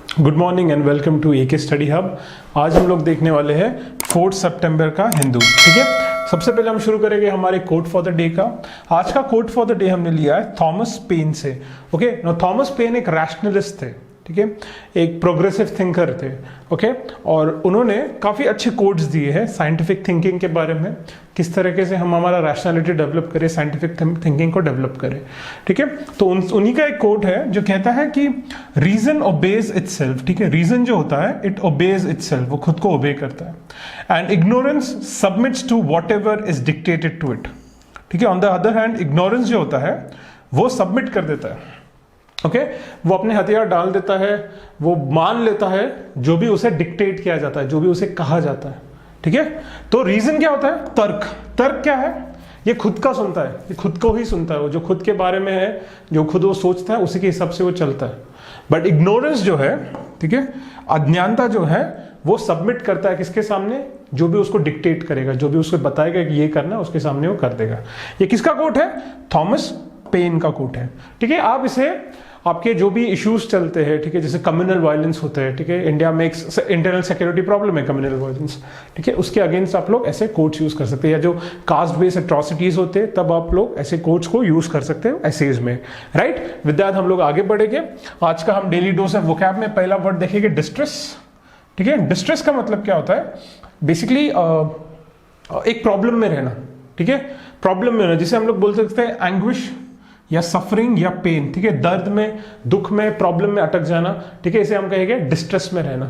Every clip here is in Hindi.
Good morning and welcome to AK study hub. आज हम लोग देखने वाले हैं 4 सितंबर का हिंदू। ठीक है, सबसे पहले हम शुरू करेंगे हमारे कोट फॉर द डे का। आज का कोट फॉर द डे हमने लिया है थॉमस पेन से। ओके, थॉमस पेन एक रैशनलिस्ट थे, ठीक है, एक प्रोग्रेसिव थिंकर थे। ओके, और उन्होंने काफ़ी अच्छे कोट्स दिए हैं साइंटिफिक थिंकिंग के बारे में, किस तरीके से हम हमारा रैशनैलिटी डेवलप करें, साइंटिफिक थिंकिंग को डेवलप करें। ठीक है, तो उन्हीं का एक कोट है जो कहता है कि रीजन ओबेज इटसेल्फ। ठीक है, रीजन जो होता है इट ओबेज इटसेल्फ, वो खुद को ओबे करता है। And ignorance submits to whatever is dictated to it. ठीक है, on the other hand ignorance जो होता है वो सबमिट कर देता है। ओके, वो अपने हथियार डाल देता है, वो मान लेता है जो भी उसे डिक्टेट किया जाता है, जो भी उसे कहा जाता है। ठीक है, तो रीजन क्या होता है? तर्क। तर्क क्या है? ये खुद का सुनता है, ये खुद को ही सुनता है, वो जो खुद के बारे में है, जो खुद वो सोचता है उसी के हिसाब से वो चलता है। बट इग्नोरेंस जो है, ठीक है, अज्ञानता जो है, वो सबमिट करता है किसके सामने? जो भी उसको डिक्टेट करेगा, जो भी उसको बताएगा कि ये करना है, उसके सामने वो कर देगा। ये किसका कोट है? थॉमस पेन का कोट है। ठीक है, आप इसे आपके जो भी इश्यूज चलते हैं, ठीक है, जैसे कम्युनल वायलेंस होते हैं, ठीक है, इंडिया में एक इंटरनल सिक्योरिटी प्रॉब्लम है कम्युनल वायलेंस, ठीक है, उसके अगेंस्ट आप लोग ऐसे कोट्स यूज कर सकते हैं। या जो कास्ट बेस्ड एट्रॉसिटीज होते हैं तब आप लोग ऐसे कोट्स को यूज कर सकते हैं एसेज में। राइट, विद दैट हम लोग आगे बढ़ेंगे। आज का हम डेली डोज ऑफ वोकैब में पहला वर्ड देखेंगे डिस्ट्रेस। ठीक है, डिस्ट्रेस का मतलब क्या होता है? बेसिकली एक प्रॉब्लम में रहना। ठीक है, प्रॉब्लम में रहना, जिसे हम लोग बोल सकते हैं एंग्विश या सफरिंग या पेन। ठीक है, दर्द में, दुख में, प्रॉब्लम में अटक जाना। ठीक है, इसे हम कहेंगे डिस्ट्रेस में रहना।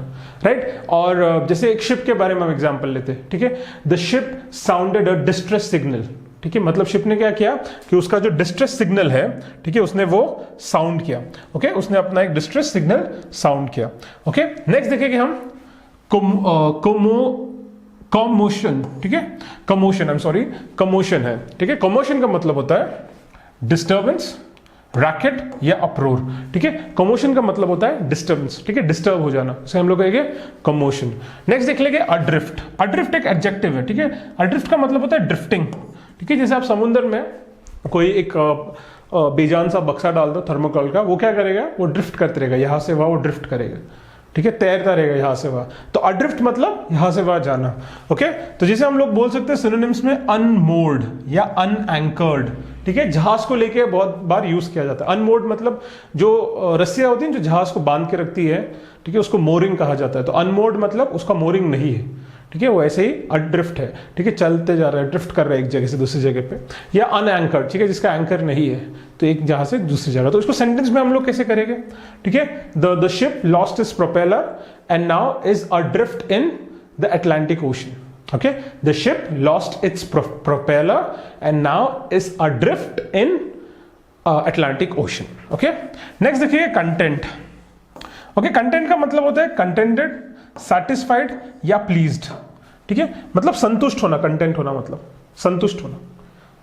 राइट, और जैसे एक शिप के बारे में हम एग्जांपल लेते हैं। ठीक है, the ship sounded a distress signal. ठीक है, मतलब शिप ने क्या किया कि उसका जो डिस्ट्रेस सिग्नल है, ठीक है, उसने वो साउंड किया। ओके, उसने अपना एक डिस्ट्रेस सिग्नल साउंड किया। ओके, नेक्स्ट देखेंगे हम कमोशन। ठीक है, commotion, I am sorry, commotion है। ठीक है, कमोशन का मतलब होता है डिस्टर्बेंस, रैकेट या अप्रोर। ठीक है, कमोशन का मतलब होता है डिस्टर्बेंस। ठीक है, डिस्टर्ब हो जाना, उसे हम लोग कहेंगे कमोशन। नेक्स्ट देख लेंगे अड्रिफ्ट। अड्रिफ्ट एक एडजेक्टिव है। ठीक है, अड्रिफ्ट का मतलब होता है ड्रिफ्टिंग। ठीक है, जैसे आप समुद्र में कोई एक बेजान सा बक्सा डाल दो थर्मोकोल का, वो क्या करेगा? वो ड्रिफ्ट करते रहेगा, यहां से वहां वो ड्रिफ्ट करेगा। ठीक है, तैरता रहेगा यहां से वहां। तो अड्रिफ्ट मतलब यहां से वहां जाना। ओके, तो जैसे हम लोग बोल सकते हैं सिनोनिम्स में अनमोर्ड या अनएंकर्ड। ठीक है, जहाज को लेके बहुत बार यूज किया जाता है। अनमोर्ड मतलब जो रस्सियां होती हैं जो जहाज को बांध के रखती है, ठीक है, उसको मोरिंग कहा जाता है। तो अनमोर्ड मतलब उसका मोरिंग नहीं है। ठीक है, वो ऐसे ही अड्रिफ्ट है। ठीक है, चलते जा रहा है, ड्रिफ्ट कर रहा है एक जगह से दूसरी जगह पे। या अनएंकर्ड, ठीक है, जिसका एंकर नहीं है, तो एक जहाज से दूसरी जगह। तो इसको सेंटेंस में हम लोग कैसे करेंगे? ठीक है, the ship lost its propeller and now is adrift in the Atlantic Ocean. Okay, the ship lost its propeller and now is adrift in Atlantic Ocean. Okay, next देखिए content. Okay, content का मतलब होता है contented, satisfied या pleased. ठीक है, मतलब संतुष्ट होना, content होना मतलब संतुष्ट होना।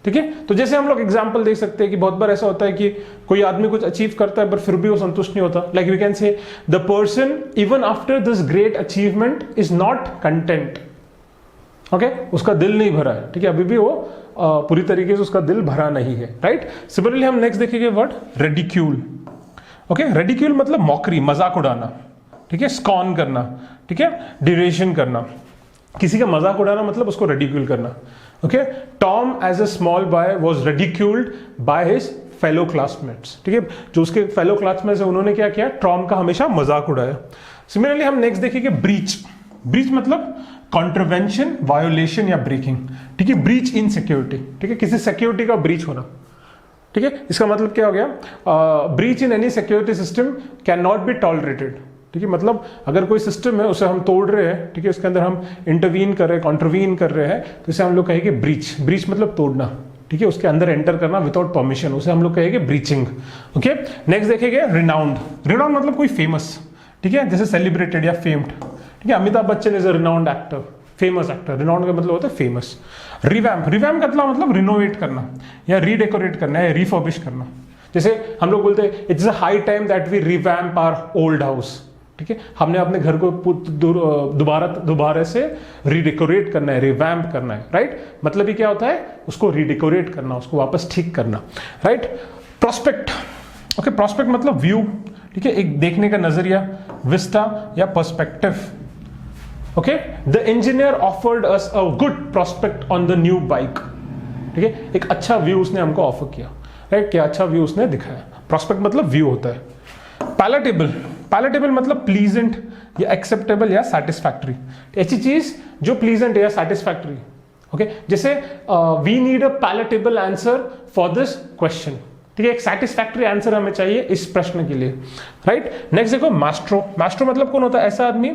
ठीक है, तो जैसे हम लोग एग्जाम्पल देख सकते हैं कि बहुत बार ऐसा होता है कि कोई आदमी कुछ अचीव करता है पर फिर भी वो संतुष्ट नहीं होता। Like we can say the person even after this great achievement is not content. Okay, उसका दिल नहीं भरा है। ठीक है, अभी भी वो पूरी तरीके से उसका दिल भरा नहीं है। राइट, सिमिलरली हम नेक्स्ट देखेंगे वर्ड रेडिक्यूल। ओके, रेडिक्यूल मतलब मॉकरी, मजाक उड़ाना। ठीक है, स्कॉन करना। ठीक है, डिरेशन करना, किसी का मजाक उड़ाना मतलब उसको रेडिक्यूल करना। Okay, Tom as a small boy was ridiculed by his fellow classmates. ठीक है, जो उसके फेलो क्लासमेट्स है उन्होंने क्या किया? टॉम का हमेशा मजाक उड़ाया। सिमिलरली हम नेक्स्ट देखेंगे ब्रीच। ब्रीच मतलब कॉन्ट्रवेंशन, वायोलेशन या ब्रेकिंग। ठीक है, ब्रीच इन सिक्योरिटी। ठीक है, किसी सिक्योरिटी का ब्रीच होना। ठीक है, इसका मतलब क्या हो गया? Breach in any security system can not be tolerated. ठीक है, मतलब अगर कोई सिस्टम है उसे हम तोड़ रहे हैं, ठीक है, उसके अंदर हम इंटरवीन कर रहे हैं, कॉन्ट्रवीन कर रहे हैं, तो इसे हम लोग कहेंगे ब्रीच। ब्रीच मतलब तोड़ना। ठीक है, उसके अंदर एंटर करना विदाउट परमिशन, उसे हम लोग कहेंगे ब्रीचिंग। ओके, नेक्स्ट देखेंगे रिनाउंड। रिनाउंड मतलब कोई फेमस। ठीक है, जैसे सेलिब्रेटेड या फेम्ड। ठीक है, Amitabh Bachchan is a renowned actor, famous actor. Renowned का मतलब होता है फेमस। रिवैम्प, रिवैम्प का मतलब रिनोवेट करना या रीडेकोरेट करना या रिफर्बिश करना। जैसे हम लोग बोलते हैं it's a high time that we revamp our old house. ठीक है, हमने अपने घर को दोबारा से रीडेकोरेट करना है, रिवैम्प करना है। राइट, मतलब ये क्या होता है? उसको रीडेकोरेट करना, उसको वापस ठीक करना। Right, prospect. ओके, प्रोस्पेक्ट मतलब व्यू। ठीक है, एक देखने का नजरिया, विस्टा या perspective. Okay, the engineer offered us a good prospect on the new bike. ठीक है, एक अच्छा व्यू उसने हमको ऑफर किया, राइट, क्या अच्छा व्यू उसने दिखाया। प्रोस्पेक्ट मतलब व्यू होता है। पैलेटेबल, पैलेटेबल मतलब प्लीजेंट या एक्सेप्टेबल या सेटिस्फैक्ट्री, ऐसी चीज जो प्लीजेंट है या सेटिस्फैक्ट्री। ओके, जैसे we need a palatable answer for this question. ठीक है, एक सेटिस्फैक्ट्री आंसर हमें चाहिए इस प्रश्न के लिए, राइट। नेक्स्ट देखो मास्ट्रो। मास्ट्रो मतलब कौन होता है? ऐसा आदमी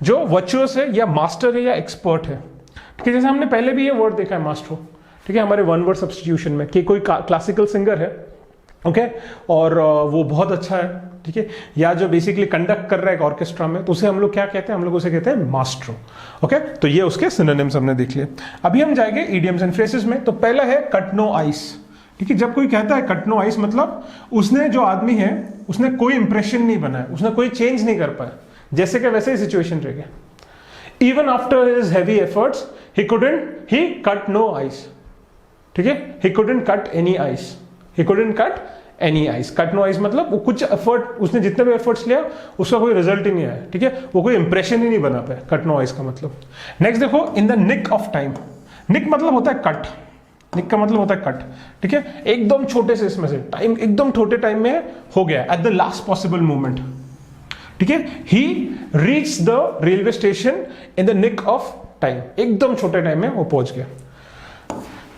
जो वर्चुअस है या मास्टर है या एक्सपर्ट है। ठीक है, जैसे हमने पहले भी ये वर्ड देखा है मास्ट्रो, ठीक है, हमारे वन वर्ड सब्स्टिट्यूशन में, कि कोई क्लासिकल सिंगर है, ओके, और वो बहुत अच्छा है, ठीक है, या जो बेसिकली कंडक्ट कर रहा है एक ऑर्केस्ट्रा में, तो उसे हम लोग क्या कहते हैं? हम लोग उसे कहते हैं मास्ट्रो। ओके, तो ये उसके सिनोनिम्स हमने देख लिए। अभी हम जाएंगे इडियम्स एंड फ्रेजेस में। तो पहला है कट नो आइस। ठीक है, जब कोई कहता है कट नो आइस, मतलब उसने, जो आदमी है, उसने कोई इंप्रेशन नहीं बनाया, उसने कोई चेंज नहीं कर पाया, जैसे कि वैसे ही सिचुएशन रह गया। Even after his heavy efforts he cut no ice. ठीक है, he couldn't cut any ice, he couldn't cut any ice. Cut no ice मतलब वो कुछ एफर्ट, उसने जितने भी एफर्ट्स लिया उसका कोई रिजल्ट ही नहीं आया। ठीक है, वो कोई इंप्रेशन ही नहीं बना पाया, कट नो आइस का मतलब। नेक्स्ट देखो, in the nick of time. Nick मतलब होता है कट, निक का मतलब होता है कट। ठीक है, एकदम छोटे से, इसमें से टाइम एकदम छोटे टाइम में हो गया, at the last possible moment. ठीक है, he reach the railway station in the nick of time, एकदम छोटे टाइम में वो पहुंच गया।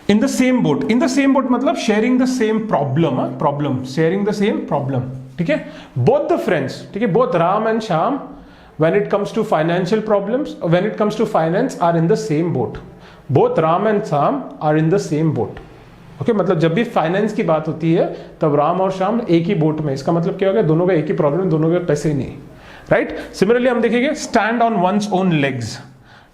In the same boat, in the same boat मतलब sharing the same problem, problem, sharing the same problem. ठीक है, बोथ द फ्रेंड्स, ठीक है, both Ram and Shyam, when it comes to financial problems, when it comes to finance, are in the same boat. Both Ram and Sham are in the same boat. Okay, मतलब जब भी फाइनेंस की बात होती है तब राम और श्याम एक ही बोट में। इसका मतलब क्या हो गया? दोनों का एक ही प्रॉब्लम, दोनों के पैसे ही नहीं, राइट। सिमिलरली हम देखेंगे stand on one's own legs.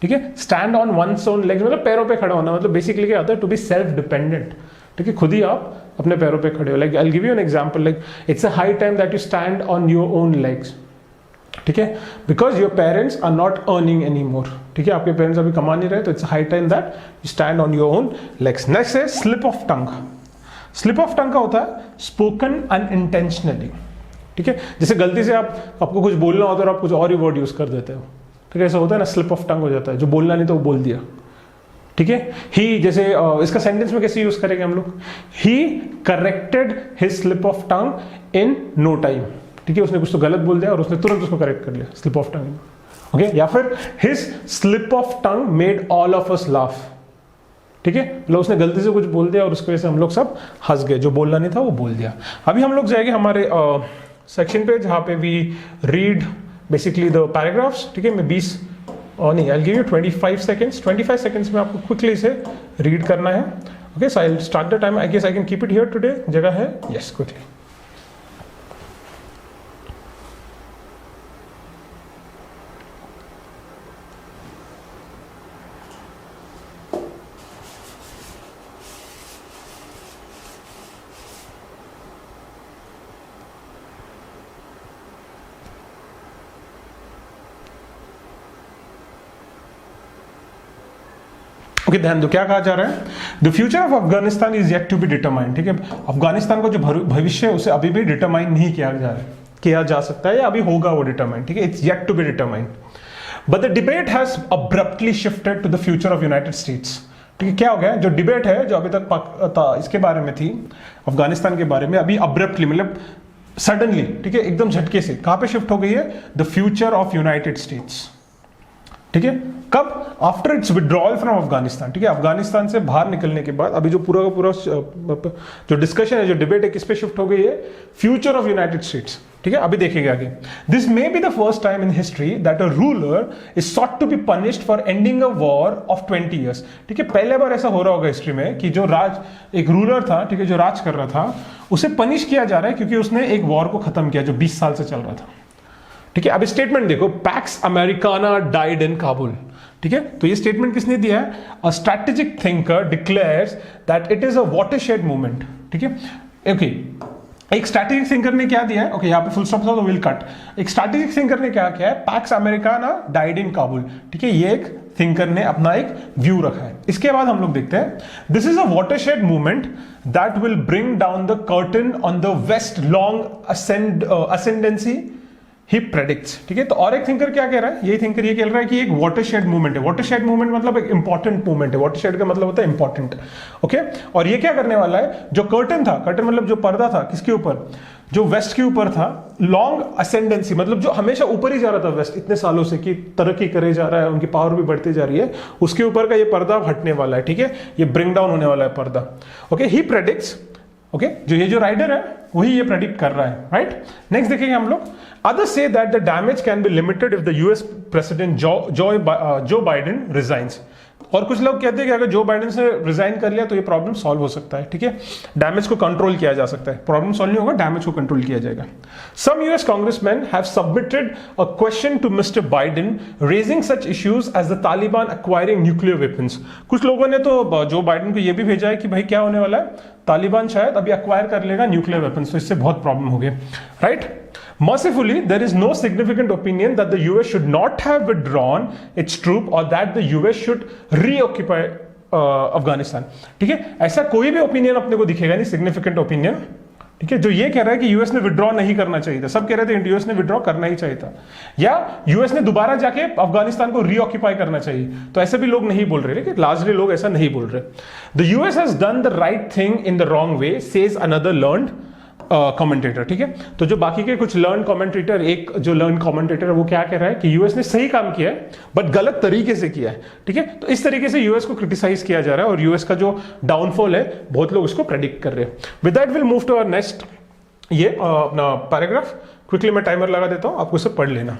ठीक है, stand on one's own legs मतलब पैरों पे खड़ा होना, मतलब बेसिकली क्या होता है? To be self dependent. ठीक है, खुद ही आप अपने पैरों पे खड़े हो। Like I will give you an example, like it's a high time that you stand on your own legs. ठीक है, because your parents are not earning any more. ठीक है, आपके पेरेंट्स अभी कमा नहीं रहे, तो it's high time that you stand on your own legs. Next है slip of tongue. Slip of tongue का होता है स्पोकन अनइंटेंशनली। ठीक है, जैसे गलती से आपको कुछ बोलना होता है और आप कुछ और ही वर्ड यूज कर देते हो। ठीक है, ऐसा होता है ना, स्लिप ऑफ टंग हो जाता है, जो बोलना नहीं तो वो बोल दिया। ठीक है, ही, जैसे इसका सेंटेंस में कैसे यूज करेंगे हम लोग? He corrected his slip of tongue in no time. ठीक है, उसने कुछ तो गलत बोल दिया और उसने तुरंत उसको करेक्ट कर लिया, स्लिप ऑफ टंग। ओके, या फिर his slip of tongue made all of us laugh. ठीक है, मतलब उसने गलती से कुछ बोल दिया और उसकी वजह से हम लोग सब हंस गए, जो बोलना नहीं था वो बोल दिया। अभी हम लोग जाएंगे हमारे सेक्शन पे, जहां पे we read basically the paragraphs. ठीक है, मैं 20 नहीं, I give you 25 seconds. 25 seconds में आपको क्विकली इसे रीड करना है। Okay, so I will start the time. I guess I can keep it here today, जगह है? Yes, quickly. ओके, ध्यान दो, क्या कहा जा रहा है? The future of Afghanistan is yet to be determined. ठीक है, अफगानिस्तान का जो भविष्य है उसे अभी भी डिटरमाइन नहीं किया जा रहा है, किया जा सकता है या अभी होगा वो डिटरमाइंड। ठीक है, it's yet to be determined, but the debate has abruptly shifted to the future of United States. ठीक है, क्या हो गया? जो डिबेट है, जो अभी तक इसके बारे में थी, अफगानिस्तान के बारे में, अभी अब्रप्टली मतलब सडनली, ठीक है, एकदम झटके से कहां पे शिफ्ट हो गई है? The future of United States. ठीक है, कब? After it's withdrawal from Afghanistan. ठीक है, अफगानिस्तान से बाहर निकलने के बाद अभी जो पूरा का पूरा जो डिस्कशन है, जो डिबेट है, किस पे शिफ्ट हो गई है? Future of United States. ठीक है, अभी देखेंगे आगे। This may be the first time in history that a ruler is sought to be punished for ending a war of 20 years. ठीक है, पहले बार ऐसा हो रहा होगा हिस्ट्री में कि जो एक रूलर था, ठीक है, जो राज कर रहा था, उसे पनिश किया जा रहा है क्योंकि उसने एक वॉर को खत्म किया जो 20 साल से चल रहा था। ठीक है, अब स्टेटमेंट देखो, Pax Americana died in Kabul. ठीक है, तो ये स्टेटमेंट किसने दिया है? A strategic thinker declares that it is a watershed movement. ठीक है, ओके, एक स्ट्रैटेजिक थिंकर ने क्या दिया है? ओके, यहाँ पे फुल स्टॉप था तो विल कट। एक स्ट्रैटेजिक थिंकर ने क्या किया है? PACS Americana died in Kabul. ठीक है, ये एक थिंकर ने अपना एक व्यू रखा है। इसके बाद हम लोग देखते हैं, this is a watershed movement that will bring down the curtain on the West long ascendancy he predicts. ठीक है, तो और एक थिंकर क्या कह रहा है, यही थिंकर ये कह रहा है कि एक वाटरशेड मूवमेंट है। वाटरशेड मूवमेंट मतलब एक इंपॉर्टेंट मूवमेंट है, वाटरशेड का मतलब होता है इंपॉर्टेंट। ओके, और ये क्या करने वाला है, जो कर्टन था, कर्टन मतलब जो पर्दा था किसके ऊपर, जो वेस्ट के ऊपर था, लॉन्ग असेंडेंसी मतलब जो हमेशा ऊपर ही जा रहा था वेस्ट इतने सालों से कि तरक्की करे जा रहा है, उनकी पावर भी बढ़ती जा रही है, उसके ऊपर का ये पर्दा हटने वाला है। ठीक है, ये ब्रिंग डाउन होने वाला है पर्दा। ओके, ही प्रेडिक्ट्स, ओके, जो राइडर है वही ये प्रेडिक्ट कर रहा है, राइट। नेक्स्ट देखेंगे हम लोग, others say that the damage can be limited if the US president Joe Biden resigns। और कुछ लोग कहते हैं कि अगर जो बाइडेन से रिजाइन कर लिया तो ये प्रॉब्लम सॉल्व हो सकता है। ठीक है, डैमेज को कंट्रोल किया जा सकता है, प्रॉब्लम सॉल्व नहीं होगा, डैमेज को कंट्रोल किया जाएगा। Some US congressman have submitted a question to mister Biden raising such issues as the Taliban acquiring nuclear weapons. कुछ लोगों ने तो जो बाइडेन को ये भी भेजा है कि भाई क्या होने वाला है, तालिबान शायद अभी एक्वायर कर लेगा न्यूक्लियर वेपन्स, तो इससे बहुत प्रॉब्लम हो गई, right. Mercifully, there is no significant opinion that the US should not have withdrawn its troop or that the US should reoccupy Afghanistan. ठीक है, ऐसा कोई भी ओपिनियन अपने को दिखेगा नहीं, सिग्निफिकेंट ओपिनियन। ठीक है, जो ये कह रहा है कि यूएस ने विड्रॉ नहीं करना चाहिए था, सब कह रहे थे यूएस ने विड्रॉ करना ही चाहिए था, या यूएस ने दोबारा जाके अफगानिस्तान को रीऑक्यूपाई करना चाहिए, तो ऐसे भी लोग नहीं बोल रहे, लेकिन लार्जली लोग ऐसा नहीं बोल रहे। The US has done the right thing in the wrong way, says another learned commentator. ठीक है, तो जो बाकी के कुछ लर्न कमेंटेटर, एक जो लर्न कमेंटेटर है वो क्या कह रहा है कि यूएस ने सही काम किया है बट गलत तरीके से किया है। ठीक है, तो इस तरीके से यूएस को क्रिटिसाइज किया जा रहा है और यूएस का जो डाउनफॉल है बहुत लोग इसको प्रेडिक्ट कर रहे हैं। With that will move to our next ये अपना पैराग्राफ। क्विकली मैं टाइमर लगा देता हूं, आपको इसे पढ़ लेना।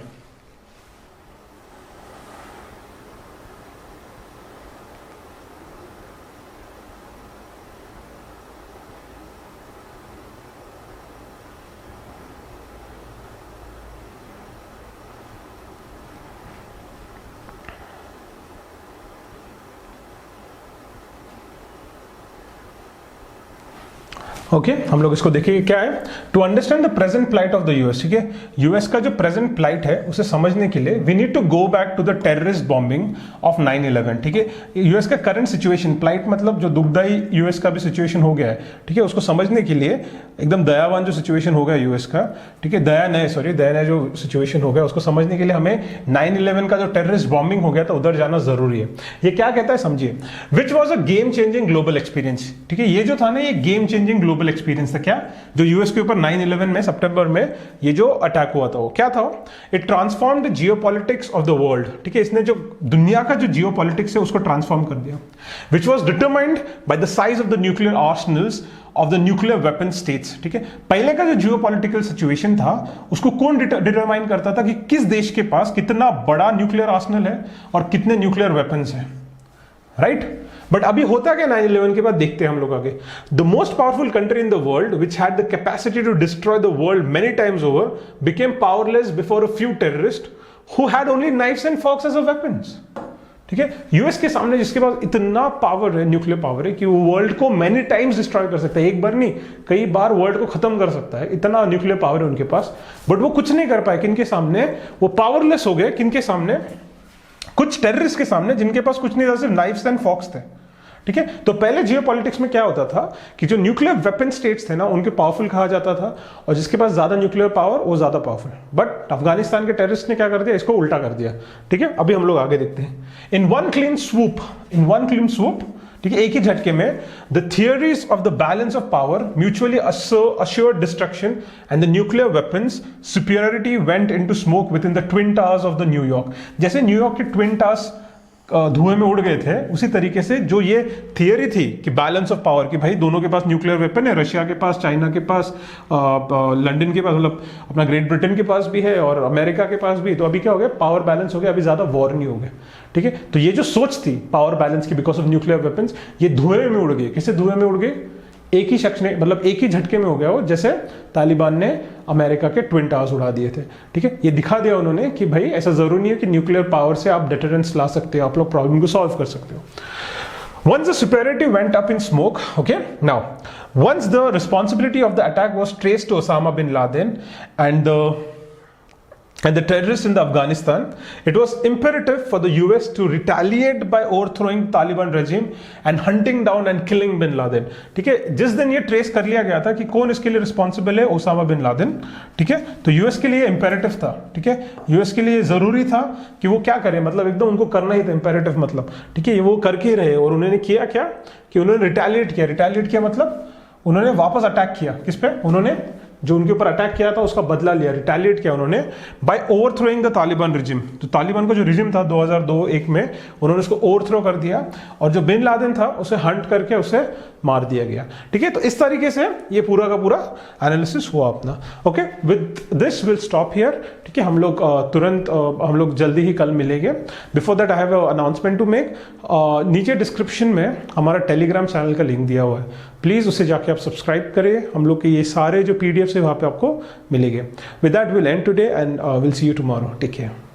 ओके, हम लोग इसको देखेंगे क्या है। To understand the present plight of the US. ठीक है, यूएस का जो प्रेजेंट प्लाइट है उसे समझने के लिए we need to go back to the terrorist bombing of 9/11। ठीक है, यूएस का करंट सिचुएशन, प्लाइट मतलब जो दुखदाई यूएस का भी सिचुएशन हो गया है। ठीक है, उसको समझने के लिए एकदम दयावान जो सिचुएशन हो गया यूएस का, ठीक है, दयानय जो सिचुएशन हो गया उसको समझने के लिए हमें 9/11 का जो टेररिस्ट बॉम्बिंग हो गया था उधर जाना जरूरी है। ये क्या कहता है समझिए, which was a game changing global experience. ठीक है, ये जो था ना ये गेम चेंजिंग ग्लोबल एक्सपीरियंस था। क्या, जो यूएस के ऊपर 9/11 में सितंबर में ये जो अटैक हुआ था वो क्या था, it transformed the geopolitics of the world. ठीक है, इसने जो दुनिया का जो जियोपॉलिटिक्स है उसको ट्रांसफॉर्म कर दिया, which was determined by the size of the nuclear arsenals of the nuclear weapon states. ठीक है, पहले का जो जियोपॉलिटिकल सिचुएशन था उसको कौन डिटरमाइन करता था कि किस देश के पास कितना बड़ा न्यूक्लियर आर्सेनल है और कितने न्यूक्लियर वेपन्स हैं, राइट। बट अभी होता क्या 9/11 के बाद, देखते हैं हम लोग आगे। The most powerful country in the world which had the capacity to destroy the world many times over became powerless before a few terrorist who had only knives and forks as a weapons. ठीक है, यूएस के सामने जिसके पास इतना पावर है, न्यूक्लियर पावर है कि वो वर्ल्ड को मेनी टाइम्स डिस्ट्रॉय कर सकता है, एक बार नहीं कई बार वर्ल्ड को खत्म कर सकता है, इतना न्यूक्लियर पावर है उनके पास। बट वो कुछ नहीं कर पाए, किनके सामने वो पावरलेस हो गए, किनके सामने, कुछ टेररिस्ट के सामने जिनके पास कुछ नहीं था, सिर्फ नाइफ्स एंड फॉक्स थे। ठीक है, तो पहले जियोपॉलिटिक्स में क्या होता था कि जो न्यूक्लियर वेपन स्टेट्स थे ना उनके पावरफुल कहा जाता था, और जिसके पास ज्यादा न्यूक्लियर पावर वो ज्यादा पावरफुल। बट अफगानिस्तान के टेररिस्ट ने क्या कर दिया, इसको उल्टा कर दिया। ठीक है, अभी हम लोग आगे देखते हैं। इन वन क्लीन स्वूप, ठीक है, एक ही झटके में, the theories of the balance of power, mutually assured destruction and the nuclear weapons superiority went into smoke with in the twin towers of the New York. जैसे न्यूयॉर्क के ट्विन टावर्स धुएं में उड़ गए थे, उसी तरीके से जो ये थियरी थी कि बैलेंस ऑफ पावर, कि भाई दोनों के पास न्यूक्लियर वेपन है, रशिया के पास, चाइना के पास, लंदन के पास, मतलब अपना ग्रेट ब्रिटेन के पास भी है और अमेरिका के पास भी, तो अभी क्या हो गया, पावर बैलेंस हो गया, अभी ज्यादा वॉर नहीं हो गया। ठीक है, तो ये जो सोच थी पावर बैलेंस की बिकॉज ऑफ न्यूक्लियर वेपन्स, ये धुएं में उड़ गई। किससे धुएं में उड़ गई, एक ही शख्स ने, मतलब एक ही झटके में हो गया वो, जैसे तालिबान ने अमेरिका के ट्विन टावर्स उड़ा दिए थे। ठीक है, ये दिखा दिया उन्होंने कि भाई ऐसा जरूरी नहीं है कि न्यूक्लियर पावर से आप डिटरेंस ला सकते हो, आप लोग प्रॉब्लम को सॉल्व कर सकते हो। Once the superiority went up in smoke, okay, now once the responsibility of the attack was traced to Osama bin Laden and the and the terrorists in the Afghanistan, it was imperative for the US to retaliate by overthrowing Taliban regime and hunting down and killing bin Laden. ठीक है, जिस दिन ये ट्रेस कर लिया गया था कि कौन इसके लिए रिस्पॉन्सिबल है, ओसामा बिन लादेन, ठीक है, तो यूएस के लिए इंपेरेटिव था, ठीक है, यूएस के लिए जरूरी था कि वो क्या करे, मतलब एकदम उनको करना ही था, इंपेरेटिव मतलब, ठीक है, वो करके रहे। और उन्होंने किया क्या कि उन्होंने रिटेलिएट किया मतलब उन्होंने वापस अटैक किया। किस पे? उन्होंने जो उनके ऊपर अटैक किया था उसका बदला लिया, रिटेलिएट किया उन्होंने by overthrowing the Taliban regime. तो तालिबान का जो रिजिम था 2002-1 में, उन्होंने उसको ओवरथ्रो कर दिया और जो बिन लादेन था उसे हंट करके उसे मार दिया गया। ठीक है, तो इस तरीके से ये पूरा का पूरा एनालिसिस हुआ अपना। Okay, with this will stop here. ठीक है, हम लोग तुरंत हम लोग जल्दी ही कल मिलेंगे। Before that I have a announcement to make. नीचे डिस्क्रिप्शन में हमारा टेलीग्राम चैनल का लिंक दिया हुआ है, प्लीज उसे जाके आप सब्सक्राइब करिए। हम लोग के ये सारे जो PDF है वहाँ पे आपको मिलेंगे। With that we'll end today and we'll see you tomorrow. Take care.